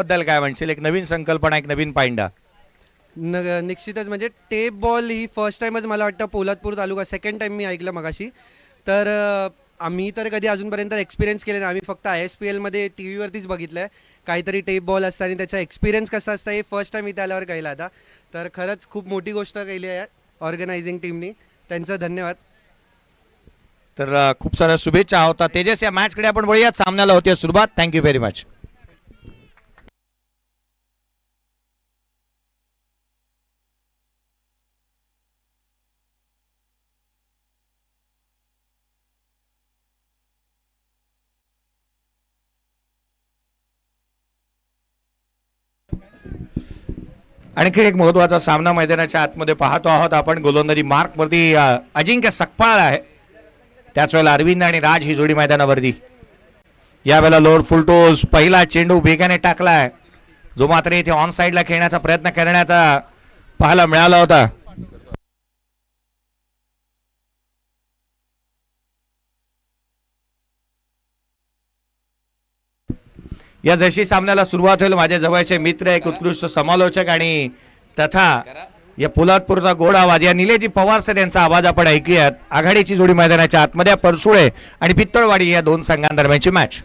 बद्दल काय म्हणशील? एक नवीन संकल्पना, एक नवीन पायंडा. निश्चितच म्हणजे टेप बॉल ही फर्स्ट टाइमच मला वाटतं पोलादपूर तालुका सेकंड टाइम मी ऐकलं मगाशी. तर आम्ही तर कधी अजूनपर्यंत एक्सपिरियन्स केले नाही. आम्ही फक्त ISPLमध्ये टी व्हीवरतीच बघितलं आहे काहीतरी टेप बॉल असतं आणि त्याचा एक्सपिरियन्स कसा असतं हे फर्स्ट टाइम इथे आल्यावर कळलं आता. तर खरंच खूप मोठी गोष्ट केली आहे ऑर्गनायझिंग टीमनी, त्यांचं धन्यवाद. तर खूप साऱ्या शुभेच्छा होता. तेजस, या मॅचकडे आपण वळूयात. सामन्याला होती सुरुवात. Thank you very much. आणखी एक महत्वाचा सामना मैदानाच्या आतमध्ये पाहतो आहोत आपण. गोलंदाजी मार्कवरती अजिंक्य सकपाळ आहे. त्याच वेळेला अरविंद आणि राज ही जोडी मैदानावरती. यावेळेला लोअर फुलटोस पहिला चेंडू वेगाने टाकलाय, जो मात्र इथे ऑन साइडला खेळण्याचा प्रयत्न करण्यात पाहायला मिळाला होता. या जशी सामन्याला सुरुवात होईल, माझे जवळचे मित्र, एक उत्कृष्ट समालोचक आणि तथा या पोलादपूरचा गोड आवाज, या निलेजी पवार सर यांचा आवाज आपण ऐकूयात. आघाडीची जोडी मैदानाच्या आतमध्ये परसुळे आणि पित्तळवाडी या दोन संघांदरम्यानची मॅच.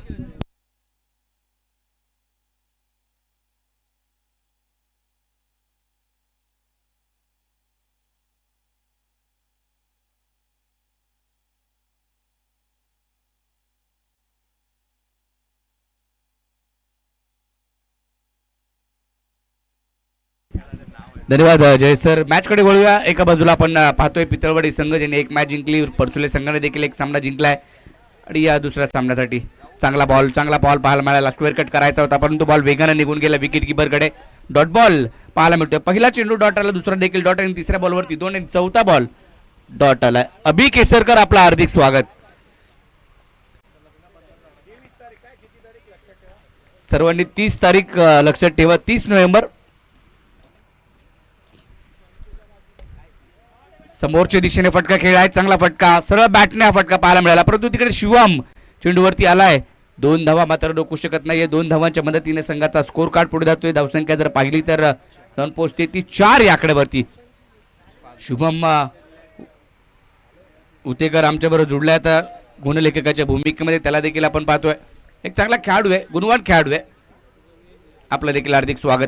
धन्यवाद जय सर. मॅचकडे वळूया. एका बाजूला आपण पाहतोय पितळवाडी संघ ज्यांनी एक मॅच जिंकली, परचुले संघाने देखील एक सामना जिंकलाय. आणि या दुसऱ्या सामन्यासाठी चांगला बॉल पाहायला मिळाला. स्क्वेअर कट करायचा होता परंतु बॉल वेगाने निघून गेला विकेट किपरकडे. डॉट बॉल पाहायला मिळतोय. पहिला चेंडू डॉट आला, दुसरा देखील डॉट आणि तिसऱ्या बॉलवरती 2 आणि चौथा बॉल डॉट आला. अभि केसरकर आपलं हार्दिक स्वागत. सर्वांनी 30 तारीख लक्षात ठेवा, 30 नोव्हेंबर. समोरच्या दिशेने फटका खेळाय, चांगला फटका, सरळ बॅटने हा फटका पाहायला मिळाला परंतु तिकडे शिवम चेंडूवरती आलाय. 2 धावा मात्र रोखू शकत नाहीये. 2 धावांच्या मदतीने संघाचा स्कोर कार्ड पुढे जातोय. धावसंख्या जर पाहिली तर जाऊन पोहोचते ती 4 या आकड्यावरती. शुभम उतेकर आमच्याबरोबर जुडलाय आता गुणलेखकाच्या भूमिकेमध्ये. त्याला देखील आपण पाहतोय. एक चांगला खेळाडू आहे, गुणवान खेळाडू आहे. आपलं देखील हार्दिक स्वागत.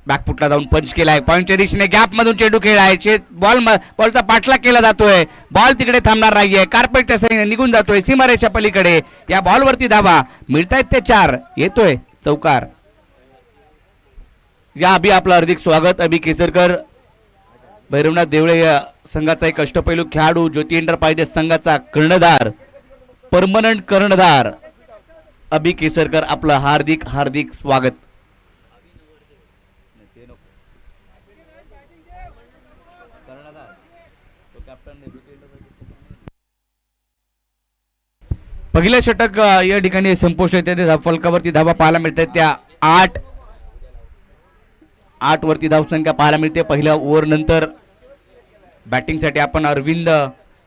बॅकफुटला जाऊन पंच केलाय, पॉईंटच्या दिशेने गॅप मधून चेंडू खेळाय. बॉलचा पाठलाग केला जातोय. बॉल तिकडे थांबणार नाहीये, कार्पेटच्या सहाय्याने निघून जातोय सीमारेषा पलीकडे. या बॉलवरती धावा मिळतायत ते 4. येतोय चौकार. या अभि आपलं हार्दिक स्वागत. अभि केसरकर भैरवनाथ देवळे संघाचा एक अष्टपैलू खेळाडू, ज्योती एंटरप्राइजेस संघाचा कर्णधार, परमनंट कर्णधार अभि केसरकर आपलं हार्दिक हार्दिक स्वागत. पहिल्या षटक या ठिकाणी संपुष्ट येते. फलकावरती धावा पाहायला मिळतात त्या 8 वरती धावसंख्या पाहायला मिळते. पहिल्या ओव्हर नंतर बॅटिंगसाठी आपण अरविंद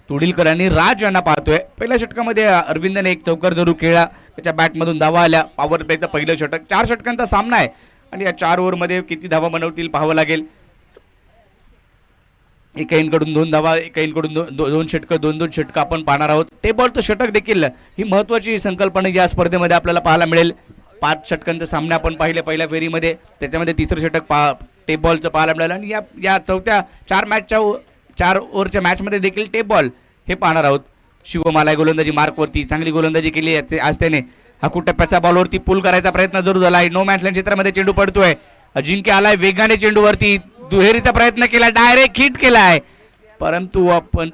तुडीलकर आणि राज यांना पाहतोय. पहिल्या षटकामध्ये अरविंदने एक चौकार जरूर खेळला, त्याच्या बॅटमधून धावा आल्या. पॉवर प्लेचं पहिलं षटक. 4 षटकांचा सामना आहे आणि या 4 ओव्हरमध्ये किती धावा बनवतील पाहावं लागेल. एका इनकडून 2 धावा, एका इनकडून 2 षटकं, 2-2 षटकं आपण पाहणार आहोत. टेबॉलचं षटक देखील ही महत्वाची संकल्पना या स्पर्धेमध्ये आपल्याला पाहायला मिळेल. 5 षटकांचे सामने आपण पाहिले पहिल्या फेरीमध्ये, त्याच्यामध्ये तिसरं षटक टेबॉलचं पाहायला मिळालं. आणि या चौथ्या 4 ओव्हरच्या मॅचमध्ये देखील टेबॉल हे पाहणार आहोत. शिवमालाय गोलंदाजी मार्कवरती, चांगली गोलंदाजी केली आज त्याने. हाकू टप्प्याच्या बॉलवरती पुल करायचा प्रयत्न जरूर झालाय. नो मॅच लाईन क्षेत्रामध्ये चेंडू पडतोय. अजिंक्य आलाय वेगाने चेंडूवरती, दुहेरीचा प्रयत्न केला, डायरेक्ट हिट केलाय परंतु आपण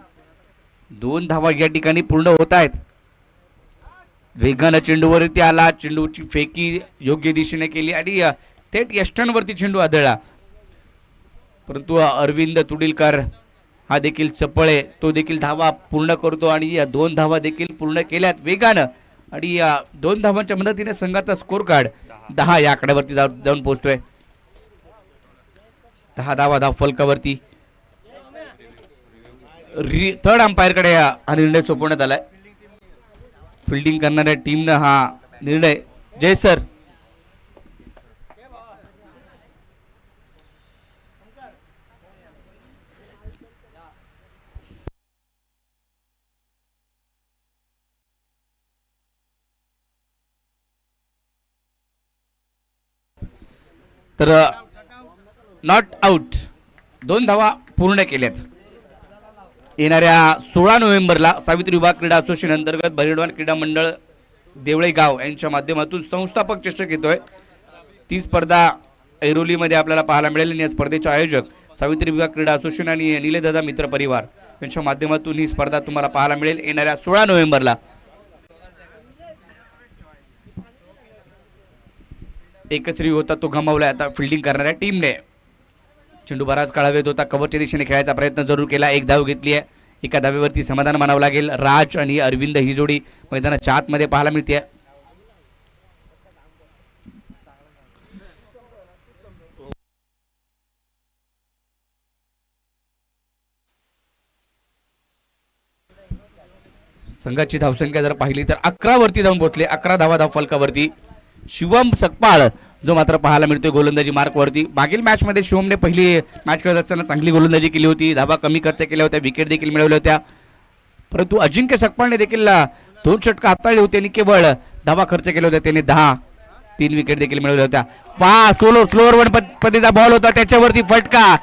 2 धावा या ठिकाणी पूर्ण होत आहेत. वेगानं चेंडूवरती आला, चेंडूची फेकी योग्य दिशेने केली आणि थेट यष्टांवरती चेंडू आदळला. परंतु अरविंद तुडीलकर हा देखील चपळे, तो देखील धावा पूर्ण करतो आणि या 2 धावा देखील पूर्ण केल्यात वेगानं. आणि या 2 धावांच्या मदतीने संघाचा स्कोर कार्ड 10 या आकड्यावरती जाऊन पोहोचतोय. 10 धावा धाव फलकावरती. थर्ड अंपायरकडे हा निर्णय सोपवण्यात आलाय. फिल्डिंग करणाऱ्या टीमनं हा निर्णय. जय सर. तर नॉट आउट 2 धावा पूर्ण केल्यात. येणाऱ्या 16 नोव्हेंबरला सावित्री विभाग क्रीडा असोसिएशन अंतर्गत बहिरडवान क्रीडा मंडळ देवळेगाव यांच्या माध्यमातून संस्थापक चषक येतोय. ती स्पर्धा ऐरोलीमध्ये आपल्याला पाहायला मिळेल. या स्पर्धेचे आयोजक सावित्री विभाग क्रीडा असोसिएशन आणि निलेदादा मित्र परिवार यांच्या माध्यमातून ही स्पर्धा तुम्हाला पाहायला मिळेल येणाऱ्या 16 नोव्हेंबरला. एकच श्री होता तो गमावला. आता फिल्डिंग करणाऱ्या टीमने चेंडू बराच काळा वेध होता. कव्हरच्या दिशेने खेळायचा प्रयत्न जरूर केला. एक धाव घेतली आहे. एका धावेवरती समाधान मानावं लागेल. राज आणि अरविंद ही जोडी मैदानाच्या आतमध्ये पाहायला मिळते. संघाची धावसंख्या जर पाहिली तर 11 वरती जाऊन पोहोचले. 11 धावा धाव फलकावरती. शिवम सकपाळ जो मात्र पाहायला मिळतोय गोलंदाजी मार्कवरती. मागील मॅच मध्ये शिवमने पहिली मॅच खेळत असताना चांगली गोलंदाजी केली होती. धावा कमी खर्च केल्या होत्या. विकेट देखील मिळवल्या होत्या. परंतु अजिंक्य सकपाळने देखील 2 षटक हाताळली होती आणि केवळ धावा खर्च केल्या होत्या. त्याने 3 विकेट देखील मिळवल्या होत्या. स्लोअर वन पद्धतीचा बॉल होता. त्याच्यावरती फटका.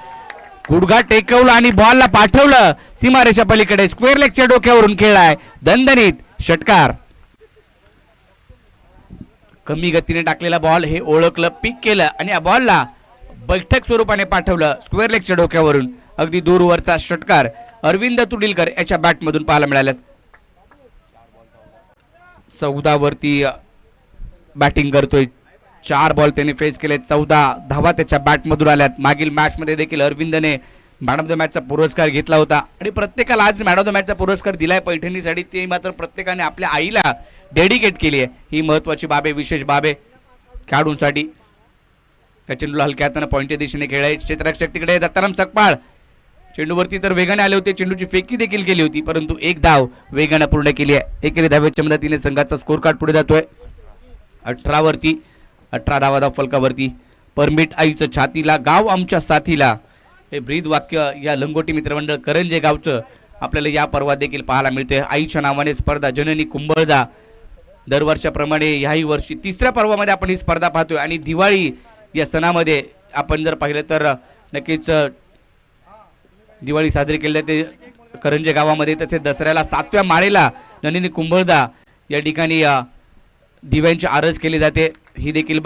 गुडघा टेकवला आणि बॉलला पाठवलं सीमारेषा पलीकडे. स्क्वेअर लेगच्या डोक्यावरून खेळलाय दणदणीत षटकार. कमी गतीने टाकलेला बॉल हे ओळखलं, पिक केलं आणि या बॉलला बैठक स्वरूपाने पाठवलं स्क्वेअर लेगच्या डोक्यावरून. अगदी दूरवरचा षटकार अरविंद तुडीलकर याच्या बॅटमधून पाहायला मिळाला. 14 वरती बॅटिंग करतोय. 4 बॉल त्याने फेस केले. 14 धावा त्याच्या बॅटमधून आल्यात. मागील मॅच मध्ये देखील अरविंदने मॅन ऑफ द मॅचचा पुरस्कार घेतला होता आणि प्रत्येकाला आज मॅन ऑफ द मॅचचा पुरस्कार दिलाय पैठणीसाठी. ते मात्र प्रत्येकाने आपल्या आईला डेडिकेट केली आहे. ही महत्वाची बाब आहे, विशेष बाब आहे खेळाडूंसाठी. त्या चेंडूला हलक्या हाताने पॉईंटच्या दिशेने खेळाय. क्षेत्ररक्षक तिकडे दत्ताराम सकपाळ चेंडूवरती तर वेगाने आले होते. चेंडूची फेकी देखील केली होती परंतु एक धाव वेगाने पूर्ण केली आहे. एकेरी धावेच्या मदतीने संघाचा स्कोर कार्ड पुढे जातोय. 18 वरती 18 धावा धाव फलकावरती. परमिट आईचं छातीला गाव आमच्या साथीला हे ब्रीद वाक्य या लंगोटी मित्रमंडळ करंजे गावचं आपल्याला या पर्वात देखील पाहायला मिळते. आईच्या नावाने स्पर्धा जननी कुंभळदा. दरवर्षाप्रमाणे याही वर्षी 3ऱ्या पर्वामध्ये आपण ही स्पर्धा पाहतोय आणि दिवाळी या सणामध्ये आपण जर पाहिलं तर नक्कीच दिवाळी साजरी केली जाते करंजे गावामध्ये. तसेच दसऱ्याला 7व्या माळेला जननी कुंभळदा या ठिकाणी दिव्यांची आरज केली जाते. ही देखील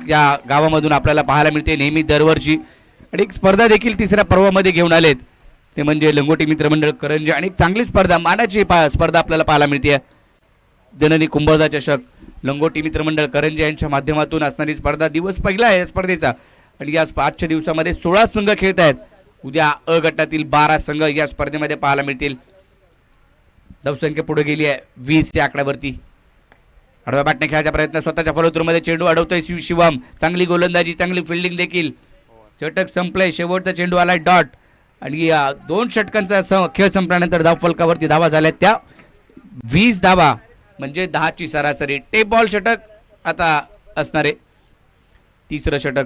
या गावामधून आपल्याला पाहायला मिळते नेहमी दरवर्षी. आणि एक स्पर्धा देखील 3ऱ्या पर्वामध्ये घेऊन आलेत ते म्हणजे लंगोटी मित्रमंडळ करंजे. आणि चांगली स्पर्धा मानाची स्पर्धा आपल्याला पाहायला मिळते. जननी कुंभळदा चषक लंगोटी मित्रमंडळ करंजे यांच्या माध्यमातून असणारी स्पर्धा. दिवस पहिला आहे या स्पर्धेचा आणि या आजच्या दिवसामध्ये 16 संघ खेळत आहेत. उद्या अ गटातील 12 संघ या स्पर्धेमध्ये पाहायला मिळतील. धावसंख्या पुढे गेली आहे 20 या आकड्यावरती. आडव्या बॅटने खेळायचा प्रयत्न. स्वतःच्या फॉलोथ्रूमध्ये चेंडू अडवतोय शिवम. चांगली गोलंदाजी, चांगली फिल्डिंग देखील. षटक संपलंय. शेवटचा चेंडू आलाय डॉट आणि 2 षटकांचा खेळ संपल्यानंतर धाव फलकावरती धावा झाल्या त्या 20 धावा म्हणजे 10ची सरासरी. टेप बॉल षटक आता असणारे 3रं षटक.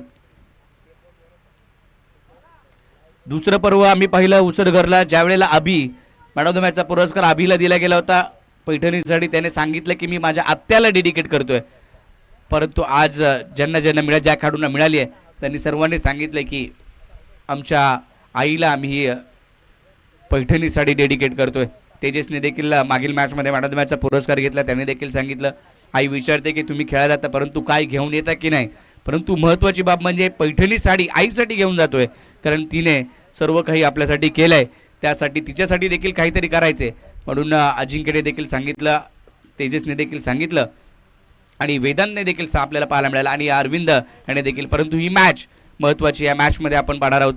दुसरं पर्व आम्ही पाहिलं उसरघरला ज्यावेळेला मॅन ऑफ द मॅचचा पुरस्कार अभिला दिला गेला होता पैठणीसाठी. त्याने सांगितलं की मी माझ्या आत्याला डेडिकेट करतोय. परंतु आज ज्यांना ज्या खेळाडूंना मिळाली आहे त्यांनी सर्वांनी सांगितलं की आमच्या आईला आम्ही पैठणीसाठी डेडिकेट करतोय. तेजसने देखील मागील मॅचमध्ये मॅन ऑफ द मॅचचा पुरस्कार घेतला. त्याने देखील सांगितलं आई विचारते की तुम्ही खेळायला जाता परंतु काय घेऊन येता की नाही. परंतु महत्त्वाची बाब म्हणजे पैठणी साडी आईसाठी घेऊन जातोय कारण तिने सर्व काही आपल्यासाठी केलंय. त्यासाठी तिच्यासाठी देखील काहीतरी करायचे म्हणून अजिंक्यने देखील सांगितलं, तेजसने देखील सांगितलं आणि वेदांतने देखील आपल्याला पाहायला मिळालं आणि अरविंद याने देखील. परंतु ही मॅच महत्त्वाची. या मॅचमध्ये आपण पाहणार आहोत.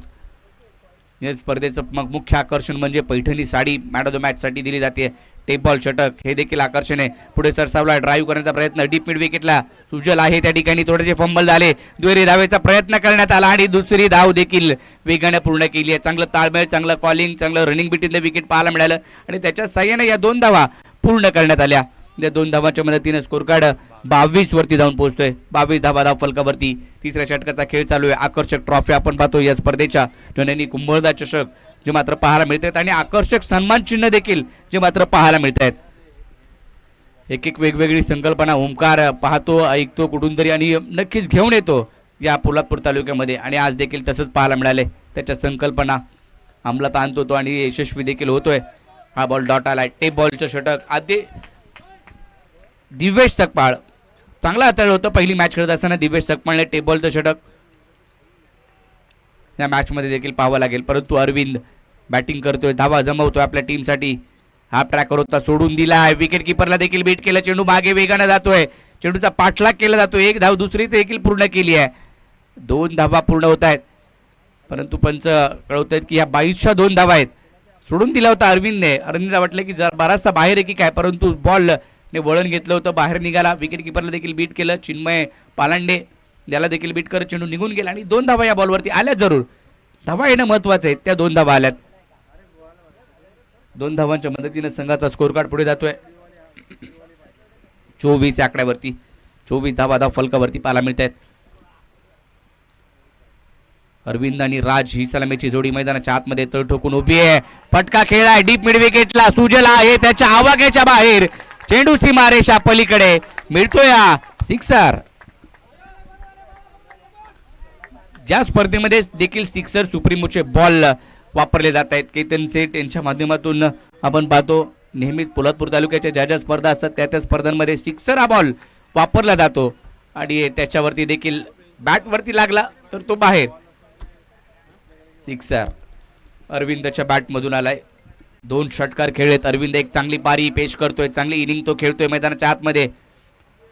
या स्पर्धेचं मग मुख्य आकर्षण म्हणजे Paithani sari man of the मॅचसाठी दिली जाते. टेप बॉल षटक हे देखील आकर्षण आहे. पुढे सरसावला ड्राईव्ह करण्याचा प्रयत्न. डीप मिड विकेटला सुजल आहे त्या ठिकाणी. थोडेसे फंबल झाले. दुहेरी धावेचा प्रयत्न करण्यात आला आणि दुसरी धाव देखील वेगाने पूर्ण केली आहे. चांगलं ताळमेळ, चांगलं कॉलिंग, चांगलं रनिंग बिटवीन द विकेट पाहायला मिळालं आणि त्याच्या साह्याने या 2 धावा पूर्ण करण्यात आल्या. या 2 धावांच्या मदतीने स्कोर कार्ड 22 वरती जाऊन पोहोचतोय. 22 धावा धाव फलकावरती. 3ऱ्या षटकाचा खेळ चालू आहे. आकर्षक ट्रॉफी आपण पाहतो या स्पर्धेच्या. जननी कुंभळदा चषक जे मात्र पाहायला मिळत आहेत आणि आकर्षक सन्मान चिन्ह देखील जे मात्र पाहायला मिळत आहेत. एक वेगवेगळी संकल्पना ओमकार पाहतो, ऐकतो कुठून तरी आणि नक्कीच घेऊन येतो या पोलादपूर तालुक्यामध्ये आणि आज देखील तसंच पाहायला मिळाले. त्याच्या संकल्पना अंमलात आणतो तो आणि यशस्वी देखील होतोय. हा बॉल डॉट आलाय. टेप बॉलचं षटक आधी दिवेश सकपाळ चांगला हाताळलं होतं पहिली मॅच खेळत असताना. दिवेश सकपाळने टेप बॉलचं षटक या मॅचमध्ये देखील पाहावं लागेल. परंतु अरविंद बॅटिंग करतोय, धावा जमवतोय आपल्या टीमसाठी. हा ट्रॅकर होता, सोडून दिलाय. विकेट किपरला देखील बीट केलं. चेंडू मागे वेगानं जातोय, चेंडूचा पाठलाग केला जातो. एक धाव दुसरी देखील पूर्ण केली आहे. 2 धावा पूर्ण होत आहेत. परंतु पंच कळवत आहेत की या 22च्या 2 धावा आहेत. सोडून दिला होता अरविंदने. अरविंदला वाटलं की जर बराचसा बाहेर आहे की काय, परंतु बॉल ने वळण घेतलं होतं, बाहेर निघाला. विकेट किपरला देखील बीट केलं. चिन्मय पालांडे याला देखील बीट करत चेंडू निघून गेला आणि 2 धावा या बॉलवरती आल्या. जरूर धावा येणं महत्वाचं आहे. त्या 2 धावा आल्यात. 2 धावांच्या मदतीने संघाचा स्कोर कार्ड पुढे जातोय. 24 या आकड्यावरती 24 धावा धाव फलकावरती पाहायला मिळत आहेत. अरविंद आणि राज ही सलामीची जोडी मैदानाच्या आतमध्ये तळ ठोकून उभी आहे. फटका खेळलाय डीप मिड विकेटला. सुजला आहे त्याच्या आवाक्याच्या बाहेर. चेंडू सीमारेषा पलीकडे मिळतोय सिक्सर. ज्या स्पर्धेमध्ये देखील सिक्सर सुप्रीमोचे बॉल वापरले जात आहेत. केतन सेठ यांच्या माध्यमातून आपण पाहतो नेहमीच पोलादपूर तालुक्याच्या ज्या ज्या स्पर्धा असतात त्या स्पर्धांमध्ये सिक्सर हा बॉल वापरला जातो आणि त्याच्यावरती देखील बॅटवरती लागला तर तो बाहेर. सिक्सर अरविंदच्या बॅटमधून आलाय. 2 षटकार खेळलेत. अरविंद एक चांगली पारी पेश करतोय, चांगली इनिंग तो खेळतोय मैदानाच्या आतमध्ये.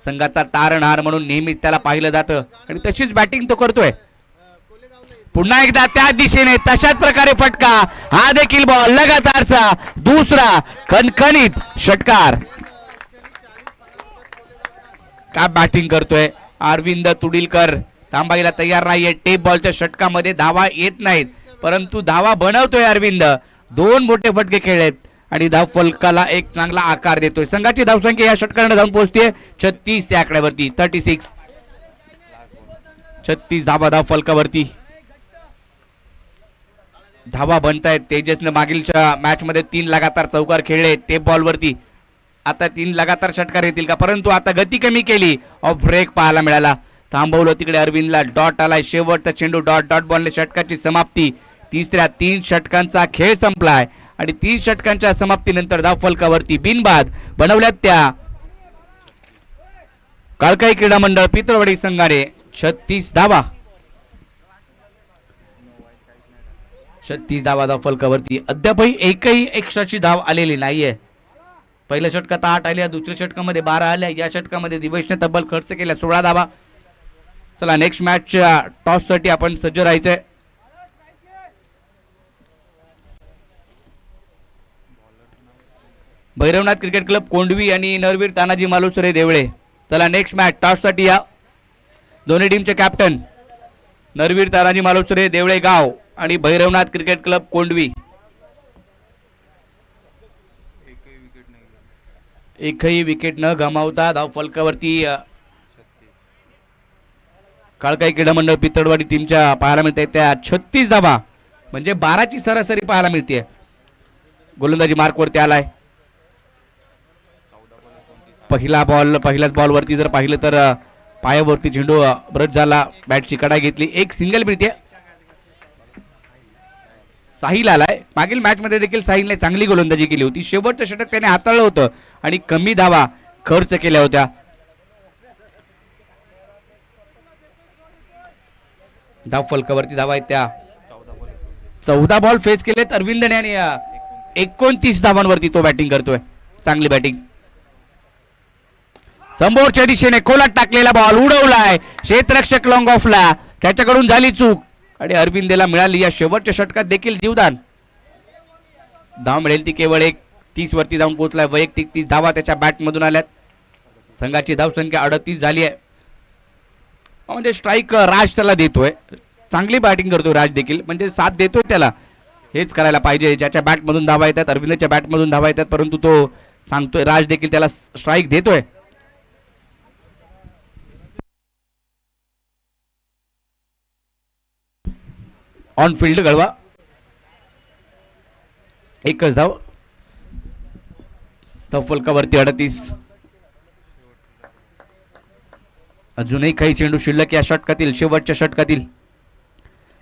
संघाचा तारणहार म्हणून नेहमीच त्याला पाहिलं जातं आणि तशीच बॅटिंग तो करतोय. पुन्हा एकदा त्या दिशेने तशाच प्रकारे फटका. हा देखील बॉल लगातारचा दुसरा कणकणीत षटकार. का बॅटिंग करतोय अरविंद तुडीलकर. थांबायला तयार नाहीये. टेप बॉलच्या षटकामध्ये धावा येत नाहीत, परंतु धावा बनवतोय अरविंद. 2 मोठे फटके खेळलेत आणि धाव फलकाला एक चांगला आकार देतोय. संघाची धावसंख्या या षटकाने जाऊन पोहोचते 36 या आकड्यावरती. 36 धावा धाव फलकावरती. धावा बनतायत. तेजसने मागीलच्या मॅच मध्ये 3 लगातार चौकार खेळले टेप बॉलवरती. आता 3 लगातार षटकार येतील का, परंतु आता गती कमी केली. ऑफ ब्रेक पाहायला मिळाला. थांबवलं तिकडे अरविंदला. डॉट आलाय. शेवटचा चेंडू डॉट डॉट बॉलने षटकाची समाप्ती. तिसऱ्या 3 षटकांचा खेळ संपलाय आणि 30 षटकांच्या समाप्तीनंतर धाव फलकावरती बिनबाद बनवल्यात त्या काळकाई क्रीडा मंडळ पितळवाडी संघाने 36 धावा. 36 धावा धाव फलकावरती. अद्यापही एकही एक्स्ट्राची धाव आलेली नाहीये. पहिल्या षटकात 8 आल्या, दुसऱ्या षटकामध्ये 12 आल्या. या षटकामध्ये दिवेशने तब्बल खर्च केल्या 16 धावा. चला नेक्स्ट मॅचच्या टॉस साठी आपण सज्ज राहायचंय. भैरवनाथ क्रिकेट क्लब कोंडवी आणि नरवीर तानाजी मालुसरे देवळे. चला नेक्स्ट मॅच टॉस साठी या दोन्ही टीमचे कॅप्टन नरवीर तानाजी मालुसरे देवळे गाव आणि भैरवनाथ क्रिकेट क्लब कोंडवी. एकही विकेट न गमावता धाव फलकावरती काळकाई क्रीडा मंडळ पितळवाडी टीमच्या पाहायला मिळते त्या 36 धावा, म्हणजे 12ची सरासरी पाहायला मिळते. गोलंदाजी मार्कवरती आलाय. पहिल्याच बॉलवरती जर पाहिलं तर पायावरती चेंडू ब्रश झाला. बॅटची कडा घेतली. एक सिंगल मिळते. साहिल आलाय. मागील मॅच मध्ये देखील साहिलने चांगली गोलंदाजी केली होती. शेवटचं षटक त्याने हाताळलं होतं आणि कमी धावा खर्च केल्या होत्या. धाव फलकावरती धावा आहेत त्या 14 बॉल फेस केलेत अरविंदने आणि 29 धावांवरती तो बॅटिंग करतोय. चांगली बॅटिंग. समोरच्या दिशेने खोलात टाकलेला बॉल उडवलाय. क्षेत्ररक्षक लॉंग ऑफला. त्याच्याकडून झाली चूक आणि अरविंदला मिळाली या शेवटच्या षटकात देखील जीवदान. धाव मिळेल ती केवळ 30 वरती जाऊन पोहोचलाय. वैयक्तिक 30 धावा त्याच्या बॅटमधून आल्यात. संघाची धावसंख्या 38 झाली आहे. म्हणजे स्ट्राईक राज त्याला देतोय. चांगली बॅटिंग करतोय राज देखील, म्हणजे साथ देतोय त्याला. हेच करायला पाहिजे. ज्याच्या बॅटमधून धावा येतात, अरविंदच्या बॅटमधून धावा येतात, परंतु तो सांगतोय राज देखील त्याला स्ट्राईक देतोय. ऑन फील्ड गळवा. एकच धाव. फलकावरती 38. अजूनही काही चेंडू शिल्लक या षटकातील, शेवटच्या षटकातील.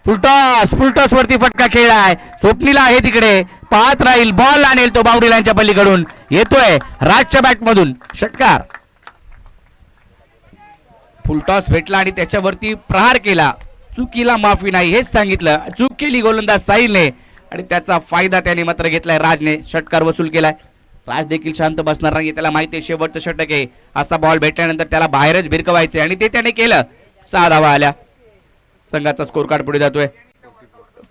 फुलटॉस वरती फटका खेळलाय, स्वप्नीला आहे तिकडे, पाहत राहील, बॉल आणेल तो बाउंड्री लाईनच्या पलीकडून, येतोय राजच्या बॅट मधून षटकार. फुलटॉस भेटला आणि त्याच्यावरती प्रहार केला, चुकीला माफी नाही हेच सांगितलं, चूक केली गोलंदाज साहिलने आणि त्याचा फायदा त्याने मात्र घेतलाय राजने, षटकार वसूल केलाय. राज देखील शांत बसणार नाही, त्याला माहिती आहे शेवटचं षटक आहे, असा बॉल भेटल्यानंतर त्याला बाहेरच भिरकवायचे आणि ते त्याने केलं. 6 धावा आल्या, संघाचा स्कोर कार्ड पुढे जातोय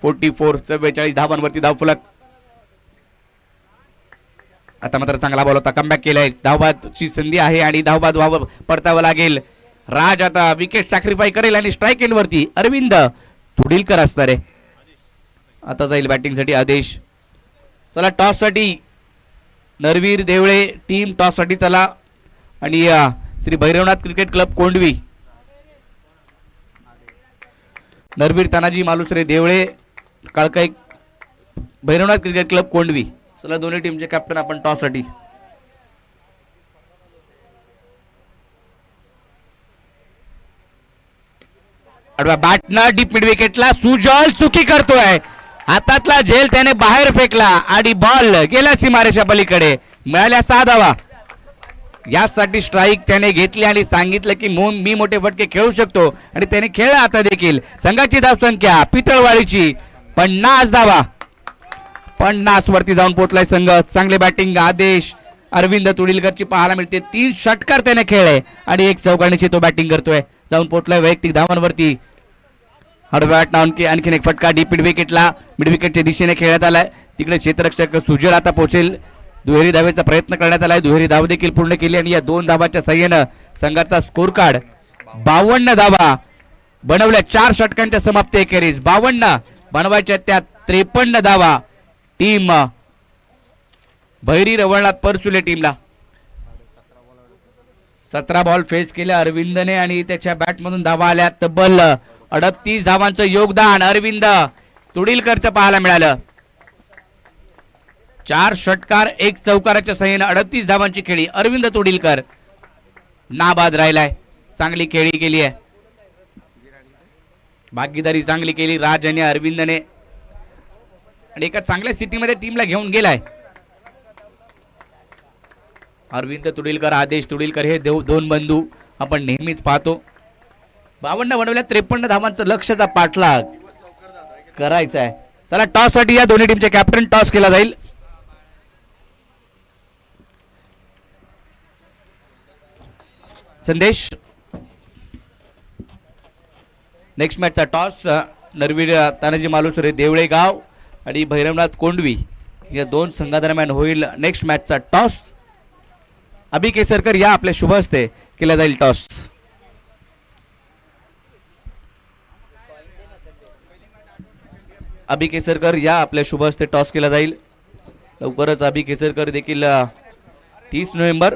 44, 44 धावांवरती धावफलक. आता मात्र चांगला बॉल होता, कमबॅक केलाय, धावबादची संधी आहे आणि धावबाद परतावं लागेल. राज आता विकेट सॅक्रिफाय करेल आणि स्ट्राईक एंड वरती अरविंद तुडीलकर असणार आहे. आता जाईल बॅटिंग साठी आदेश. चला टॉस साठी नरवीर देवळे टीम टॉस साठी चला आणि श्री भैरवनाथ क्रिकेट क्लब कोंडवी, नरवीर तानाजी मालुसरे देवळे काळकाई भैरवनाथ क्रिकेट क्लब कोंडवी. चला दोन्ही टीमचे कॅप्टन आपण टॉस साठी. बॅटनं डीप मिड विकेटला सुजल चुकी करतोय, हातातला झेल त्याने बाहेर फेकला आणि बॉल गेला सीमारेषा पलीकडे, मिळाल्या 6 धावा. यासाठी स्ट्राईक त्याने घेतली आणि सांगितलं की मी मोठे फटके खेळू शकतो आणि त्याने खेळला आता देखील. संघाची धावसंख्या पितळवाडीची 50 धावा, 50 वरती जाऊन पोहोचलाय संघ. चांगले बॅटिंग आदेश अरविंद तुडीलकरची पाहायला मिळते, 3 षटकार त्याने खेळले आणि 1 चौकारणीची तो बॅटिंग करतोय, जाऊन पोहोचलाय वैयक्तिक धावांवरती. हडबॅट आणखीन एक फटका डीप मिड विकेटला, मिड विकेटच्या दिशेने खेळण्यात आलाय, तिकडे क्षेत्ररक्षक सुजल आता पोहोचेल. दुहेरी धावेचा प्रयत्न करण्यात आलाय, दुहेरी धाव देखील पूर्ण केली आणि या 2 धावाच्या सहाय्यानं संघाचा स्कोर कार्ड 52 धावा बनवल्या. 4 षटकांच्या समाप्ती एकेरीज 52 बनवायच्या, त्या 53 धावा टीम भैरी रवळनाथ परचुले टीमला. 17 बॉल फेस केल्या अरविंदने आणि त्याच्या बॅटमधून धावा आल्या तब्बल 38 धावांचं योगदान अरविंद तुडीलकरचं पाहायला मिळालं. 4 षटकार 1 चौकाराच्या सहाय्याने 38 धावांची खेळी अरविंद तुडीलकर नाबाद राहिलाय. चांगली खेळी केली आहे, भागीदारी चांगली केली राज आणि अरविंदने आणि एका चांगल्या स्थितीमध्ये टीमला घेऊन गेलाय. अरविंद तुडीलकर, आदेश तुडीलकर हे 2 बंधू आपण नेहमीच पाहतो. 52 बनवल्या, 53 धावांचं लक्ष्याचा पाठलाग करायचा आहे. चला टॉस साठी या दोन्ही टीमचे कॅप्टन, टॉस केला जाईल. संदेश, नेक्स्ट मॅचचा टॉस नरवीर तानाजी मालुसरे देवळे गाव आणि भैरवनाथ कोंडवी या 2 संघादरम्यान होईल. नेक्स्ट मॅचचा टॉस अभि केसरकर या आपल्या शुभ हस्ते केला जाईल. टॉस अभि केसरकर या आपल्या शुभ हस्ते टॉस केला जाईल. लवकरच अभि केसरकर देखील 30 नोव्हेंबर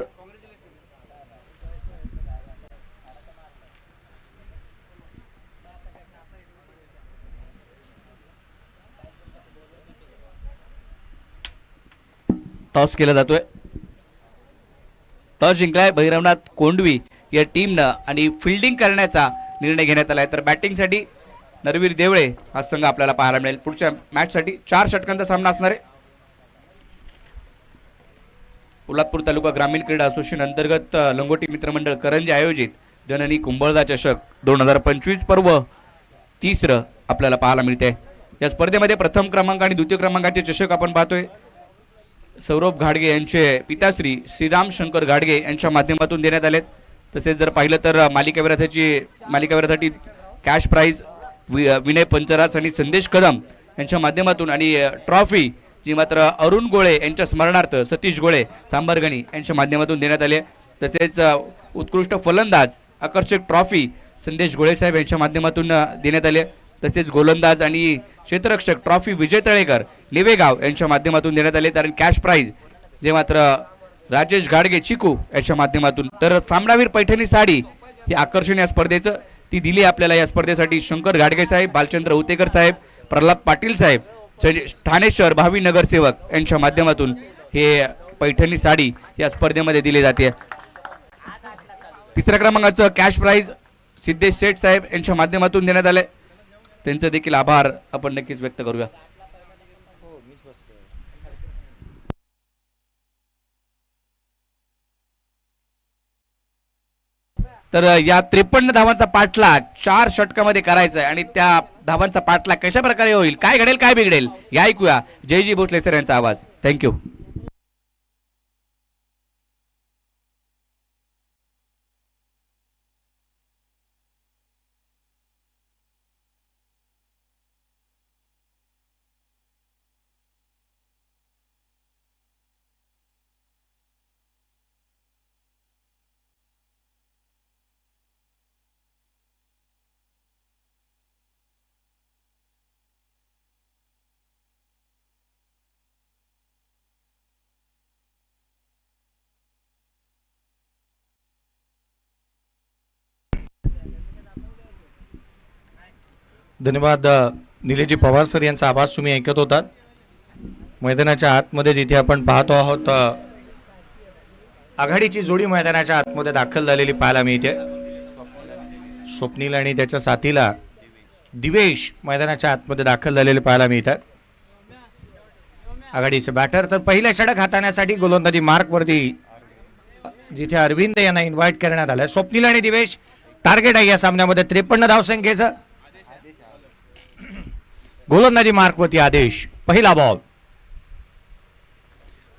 टॉस केला जातोय. टॉस जिंकलाय भैरवनाथ कोंडवी या टीमनं आणि फिल्डिंग करण्याचा निर्णय घेण्यात आलाय. तर बॅटिंगसाठी नरवीर देवळे हा संघ आपल्याला पाहायला मिळेल. पुढच्या मॅचसाठी 4 षटकांचा सामना असणार आहे. पोलादपूर तालुका ग्रामीण क्रीडा असोसिएशन अंतर्गत लंगोटी मित्रमंडळ करंजी आयोजित जननी कुंभळदा चषक 2025 पर्व 3 आपल्याला पाहायला मिळते. या स्पर्धेमध्ये प्रथम क्रमांक आणि द्वितीय क्रमांकाचे चषक आपण पाहतोय. सौरभ घाडगे यांचे पिताश्री श्रीराम शंकर घाडगे यांच्या माध्यमातून देण्यात आले. तसेच जर पाहिलं तर मालिकावीरासाठी कॅश प्राइज विनय पंचराज आणि संदेश कदम यांच्या माध्यमातून आणि ट्रॉफी जी मात्र अरुण गोळे यांच्या स्मरणार्थ सतीश गोळे सांबरगणी यांच्या माध्यमातून देण्यात आले. तसेच उत्कृष्ट फलंदाज आकर्षक ट्रॉफी संदेश गोळे साहेब यांच्या माध्यमातून देण्यात आले. तसेच गोलंदाज आणि क्षेत्ररक्षक ट्रॉफी विजय तळेकर निवेगाव यांच्या माध्यमातून देण्यात आले. कारण कॅश प्राइज जे मात्र राजेश घाडगे चिकू याच्या माध्यमातून. तर सामनावीर पैठणी साडी ही आकर्षण या स्पर्धेचं ती दिली आपल्याला. या स्पर्धेसाठी शंकर घाडगे साहेब, बालचंद्र उतेकर साहेब, प्रल्हाद पाटील साहेब, ठाणे शहर भावी नगरसेवक यांच्या माध्यमातून हे पैठणी साडी या स्पर्धेमध्ये दिली जाते. तिसऱ्या क्रमांकाचं कॅश प्राइज सिद्धेश शेठ साहेब यांच्या माध्यमातून देण्यात आले, त्यांचे देखील आभार आपण नक्कीच व्यक्त करूया. तर या 53 धावांचा पाठलाग 4 षटकामध्ये करायचा आहे आणि त्या धावांचा पाठलाग कशा प्रकारे होईल, काय घडेल काय बिघडेल या ऐकूया जयजी भोसले सर यांचा आवाज. थँक्यू. धन्यवाद निलेशजी पवार सर यांचा आवाज तुम्ही ऐकत होता. मैदानाच्या आतमध्ये जिथे आपण पाहतो आहोत आघाडीची जोडी मैदानाच्या आतमध्ये दाखल झालेली पाहायला मिळते. स्वप्नील आणि त्याच्या साथीला दिवेश मैदानाच्या आतमध्ये दाखल झालेले पाहायला मिळतात. आघाडीचे बॅटर तर पहिल्या षटक हाताळण्यासाठी गोलंदाजी मार्कवरती जिथे अरविंद यांना इन्व्हाइट करण्यात आलं. स्वप्नील आणि दिवेश टार्गेट आहे या सामन्यामध्ये 53 धावसंख्येचं. गोलंदाजी मार्कवरती आदेश. पहिला बॉल,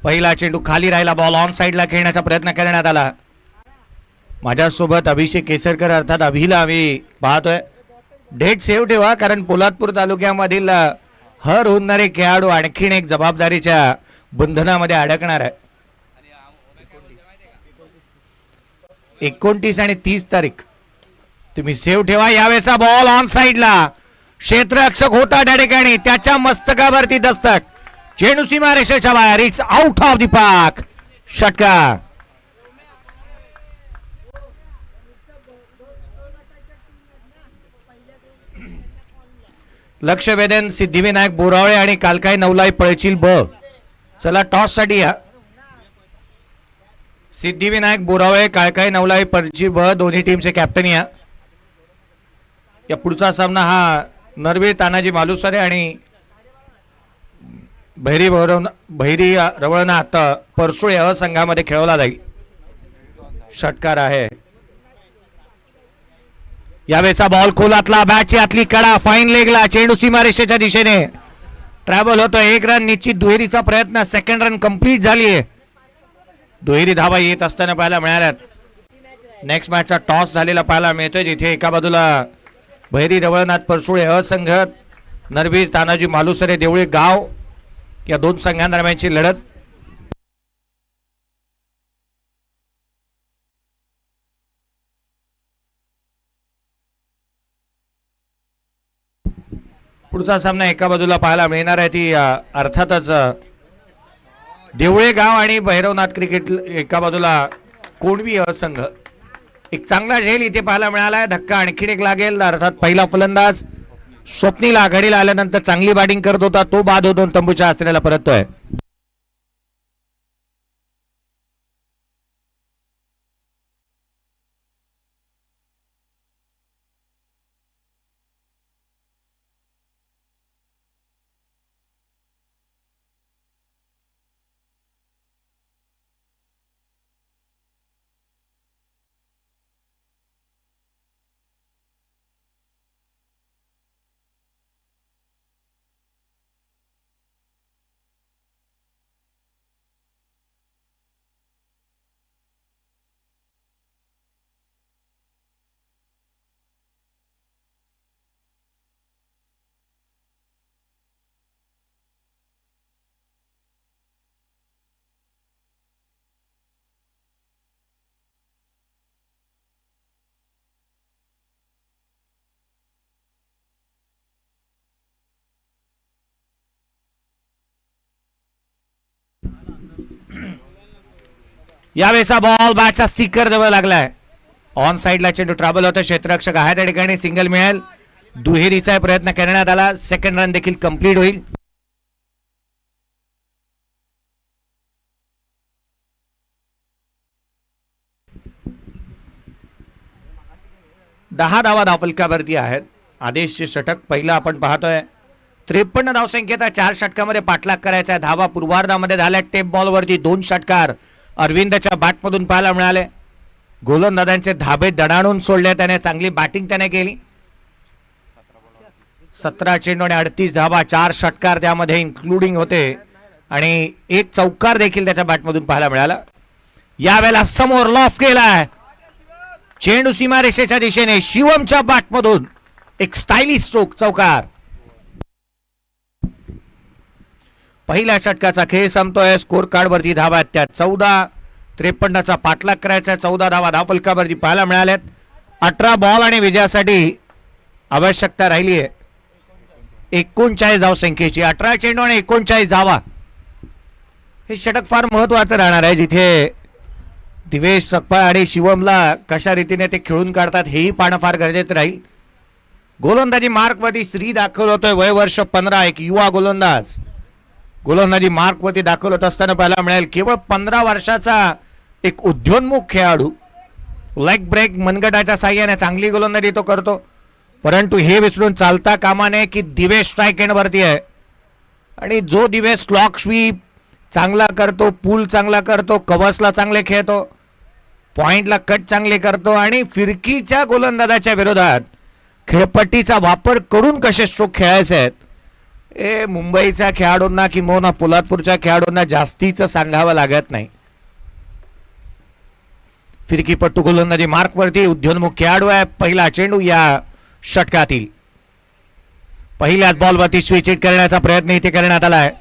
पहिला चेंडू खाली राहिला. बॉल ऑन साइडला खेळण्याचा प्रयत्न करण्यात आला. माझ्यासोबत अभिषेक केसरकर अर्थात अभिला आम्ही पाहतोय. डेट सेव्ह ठेवा कारण पोलादपूर तालुक्यामधील हर होणारे खेळाडू आणखीन एक जबाबदारीच्या बंधनामध्ये अडकणार आहे. 29 आणि 30 तारीख तुम्ही सेव्ह ठेवा. यावेळेचा बॉल ऑन साइडला, क्षेत्ररक्षक होता त्या ठिकाणी, त्याच्या मस्तकावरती दस्तक. चेंडू सीमा रेषेच्या बाहेर. It's out of the park. षटकार. लक्ष वेधन सिद्धिविनायक बोरावळे आणि कालकाय नवलाई पळचिल ब. चला टॉस साठी या. सिद्धिविनायक बोरावळे, काळकाय नवलाई पळचिल ब दोन्ही टीमचे कॅप्टन या. या पुढचा सामना हा नरवीर तानाजी मालुसरे आणि भैरी रवळनाथ परसुळे अ संघामध्ये खेळवला जाईल. षटकार आहे. यावेळेचा बॉल खोलातला, बॅटची आतली कडा, फाईन लेगला. चेंडू सीमारेषेच्या दिशेने ट्रॅव्हल होतो. 1 रन निश्चित. दुहेरीचा प्रयत्न, सेकंड रन कंप्लीट झालीये. दुहेरी धावा येत असताना पाहायला मिळाल्यात. नेक्स्ट मॅचचा टॉस झालेला पाहायला मिळतोय जिथे एका बाजूला भैरी रवळनाथ परसुळे असंघ, नरवीर तानाजी मालुसरे देवळे गाव या दोन संघांदरम्यानची लढत. पुढचा सामना एका बाजूला पाहायला मिळणार आहे ती अर्थातच देवळे गाव आणि भैरवनाथ क्रिकेट, एका बाजूला कोणवी असंघ. एक चांगला झेल इथे पाहायला मिळालाय. धक्का आणखीन एक लागेल. अर्थात पहिला फलंदाज स्वप्नील आघाडीला आल्यानंतर चांगली बॅटिंग करत होता, तो बाद होऊन तंबूच्या आसऱ्याला परततोय. यावेळेचा बॉल बॅटचा स्टिकर जवळ लागलाय. ऑन साइडला चेंडू ट्रॅव्हल होतं. क्षेत्ररक्षक आहे त्या ठिकाणी. सिंगल मिळेल. दुहेरीचा प्रयत्न करण्यात आला. सेकंड रन देखील कंप्लीट होईल. 10 धावा धावफलकावरती आहेत. आदेशचे षटक पहिला आपण पाहतोय. 53 धावसंख्येचा 4 षटकामध्ये पाठलाग करायचा आहे. धावा पूर्वार्धामध्ये झाल्या. टेप बॉलवरती 2 षटकार अरविंदच्या बॅटमधून पाहायला मिळाले. गोलंदाजांचे धाबे दणाणून सोडले. त्याने चांगली बॅटिंग त्याने केली. 17 चेंडू आणि 38 धावा, 4 षटकार त्यामध्ये इन्क्लुडिंग होते आणि एक चौकार देखील त्याच्या बॅटमधून पाहायला मिळाला. यावेळेला समोर लॉफ केलाय. चेंडू सीमारेषेच्या दिशेने शिवमच्या बॅटमधून एक स्टायलिश स्ट्रोक, चौकार. पहिल्या षटकाचा खेळ संपतोय. स्कोर कार्ड वरती धावा आहेत त्या 14. 53चा पाठलाग करायचा. 14 धावा धावफलकावरती पाहायला मिळाल्यात. 18 बॉल आणि विजयासाठी आवश्यकता राहिली आहे 39 धावसंख्येची. 18 चेंडू आणि 39 धावा. हे षटक फार महत्वाचं राहणार आहे, जिथे दिवेश सकपाळ आणि शिवमला कशा रीतीने ते खेळून काढतात हेही पाहणं फार गरजेचं राहील. गोलंदाजी मार्कवरती श्री दाखल होतोय. वय वर्ष 15, एक युवा गोलंदाज गोलंदाजी मार्कवरती दाखल होत असताना पाहायला मिळेल. केवळ 15 वर्षाचा एक उद्योन्मुख खेळाडू. लेग ब्रेक मनगटाच्या साह्याने चांगली गोलंदाजी तो करतो, परंतु हे विसरून चालता कामा नये की दिवेश स्ट्राईक एंडवरती आहे आणि जो दिवेश स्लॉक स्वीप चांगला करतो, पूल चांगला करतो, कव्हर्सला चांगले खेळतो, पॉइंटला कट चांगले करतो आणि फिरकीच्या गोलंदाजाच्या विरोधात खेळपट्टीचा वापर करून कसे स्ट्रोक खेळायचे आहेत हे मुंबईच्या खेळाडूंना किंवा पोलादपूरच्या खेळाडूंना जास्तीचं सांगावं लागत नाही. फिरकीपट्टू गोलंदाजी मार्कवरती उद्योन्मुख खेळाडू आहे. पहिला चेंडू या षटकातील. पहिल्याच बॉलवरती स्विच हिट करण्याचा प्रयत्न इथे करण्यात आलाय.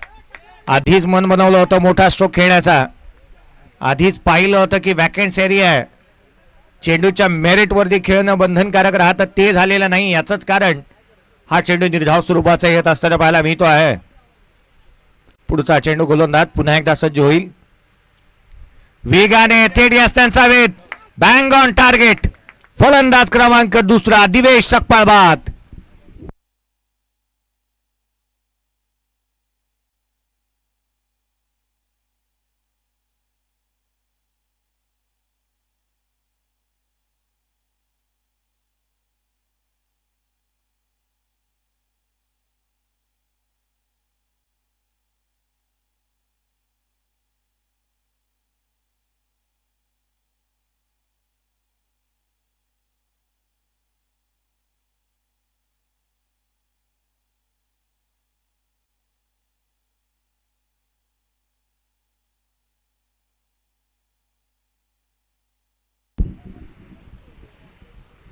आधीच मन बनवलं होतं मोठा स्ट्रोक खेळण्याचा. आधीच पाहिलं होतं की वॅकंट्स एरिया आहे, चेंडूच्या मेरिटवरती खेळणं बंधनकारक राहतं, ते झालेलं नाही. याचंच कारण हा चेंडू निर्धाव स्वरूपाचा येत असताना पाहायला मिळतो आहे. पुढचा चेंडू गोलंदाज पुन्हा एकदा सज्ज होईल. वेगाने थेट यस्त्यांचा वेध, बँग ऑन टार्गेट. फलंदाज क्रमांक 2 दिवेश सकपाळ बाद.